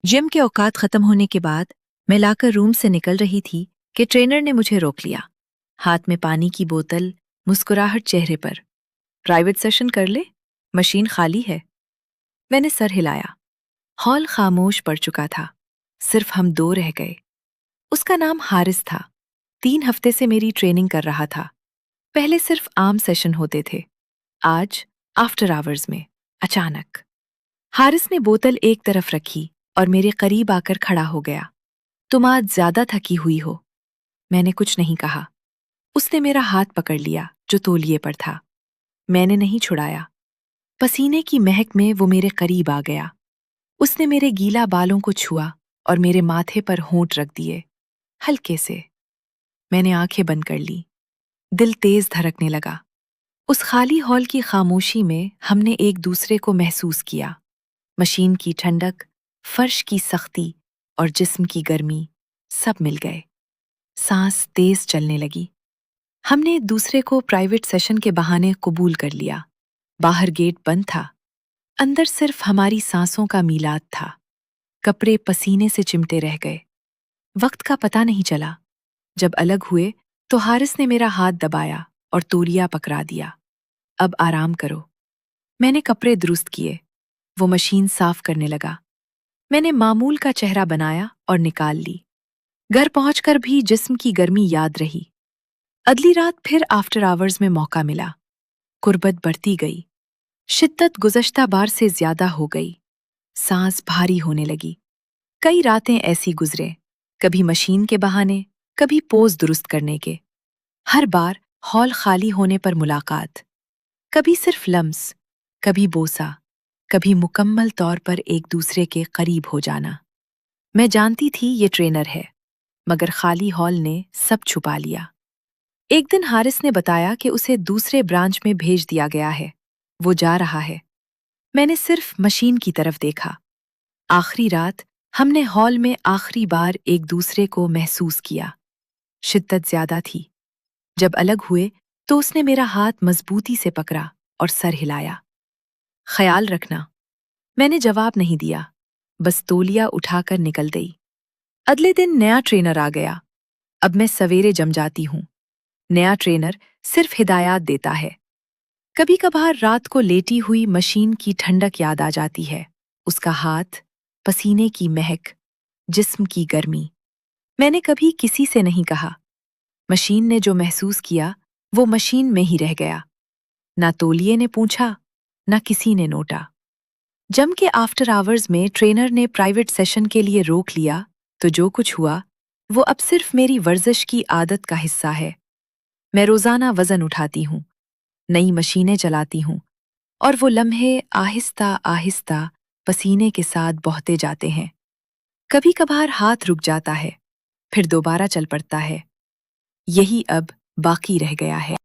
Gym के औकात खत्म होने के बाद मैं लाकर रूम से निकल रही थी कि ट्रेनर ने मुझे रोक लिया। हाथ में पानी की बोतल, मुस्कुराहट चेहरे पर। प्राइवेट सेशन कर ले, मशीन खाली है। मैंने सर हिलाया। हॉल खामोश पड़ चुका था। सिर्फ हम दो रह गए। उसका नाम हारिस था। 3 हफ्ते से मेरी ट्रेनिंग कर रहा था। पहले सिर्फ आम सेशन होते थे। आज आफ्टर आवर्स में अचानक हारिस ने बोतल एक तरफ रखी और मेरे करीब आकर खड़ा हो गया। तुम आज ज्यादा थकी हुई हो। मैंने कुछ नहीं कहा। उसने मेरा हाथ पकड़ लिया जो तौलिए पर था। मैंने नहीं छुड़ाया। पसीने की महक में वो मेरे करीब आ गया। उसने मेरे गीला बालों को छुआ और मेरे माथे पर होंठ रख दिए, हल्के से। मैंने आंखें बंद कर ली। दिल तेज धड़कने लगा। उस खाली हॉल की खामोशी में हमने एक दूसरे को महसूस किया। मशीन की ठंडक, फर्श की सख्ती और जिस्म की गर्मी, सब मिल गए। सांस तेज चलने लगी। हमने एक दूसरे को प्राइवेट सेशन के बहाने कबूल कर लिया। बाहर गेट बंद था। अंदर सिर्फ हमारी सांसों का मीलाद था। कपड़े पसीने से चिमटे रह गए। वक्त का पता नहीं चला। जब अलग हुए तो हारिस ने मेरा हाथ दबाया और तौलिया पकड़ा दिया। अब आराम करो। मैंने कपड़े दुरुस्त किए। वो मशीन साफ करने लगा। मैंने मामूल का चेहरा बनाया और निकाल ली। घर पहुंचकर भी जिस्म की गर्मी याद रही। अगली रात फिर आफ्टर आवर्स में मौका मिला। कुर्बत बढ़ती गई। शिद्दत गुज़श्ता बार से ज्यादा हो गई। सांस भारी होने लगी। कई रातें ऐसी गुजरे, कभी मशीन के बहाने, कभी पोज दुरुस्त करने के। हर बार हॉल खाली होने पर मुलाकात। कभी सिर्फ लम्स, कभी बोसा, कभी मुकम्मल तौर पर एक दूसरे के करीब हो जाना। मैं जानती थी ये ट्रेनर है, मगर खाली हॉल ने सब छुपा लिया। एक दिन हारिस ने बताया कि उसे दूसरे ब्रांच में भेज दिया गया है। वो जा रहा है। मैंने सिर्फ मशीन की तरफ देखा। आखिरी रात हमने हॉल में आखिरी बार एक दूसरे को महसूस किया। शिद्दत ज्यादा थी। जब अलग हुए तो उसने मेरा हाथ मजबूती से पकड़ा और सर हिलाया। ख्याल रखना। मैंने जवाब नहीं दिया, बस तौलिया उठाकर निकल गई। अगले दिन नया ट्रेनर आ गया। अब मैं सवेरे जम जाती हूँ। नया ट्रेनर सिर्फ हिदायत देता है। कभी कभार रात को लेटी हुई मशीन की ठंडक याद आ जाती है। उसका हाथ, पसीने की महक, जिस्म की गर्मी। मैंने कभी किसी से नहीं कहा। मशीन ने जो महसूस किया वो मशीन में ही रह गया। ना तौलिए ने पूछा, ना किसी ने नोटा। जम के आफ्टर आवर्स में ट्रेनर ने प्राइवेट सेशन के लिए रोक लिया तो जो कुछ हुआ वो अब सिर्फ मेरी वर्जिश की आदत का हिस्सा है। मैं रोजाना वजन उठाती हूँ, नई मशीनें चलाती हूँ, और वो लम्हे आहिस्ता आहिस्ता पसीने के साथ बहते जाते हैं। कभी कभार हाथ रुक जाता है, फिर दोबारा चल पड़ता है। यही अब बाकी रह गया है।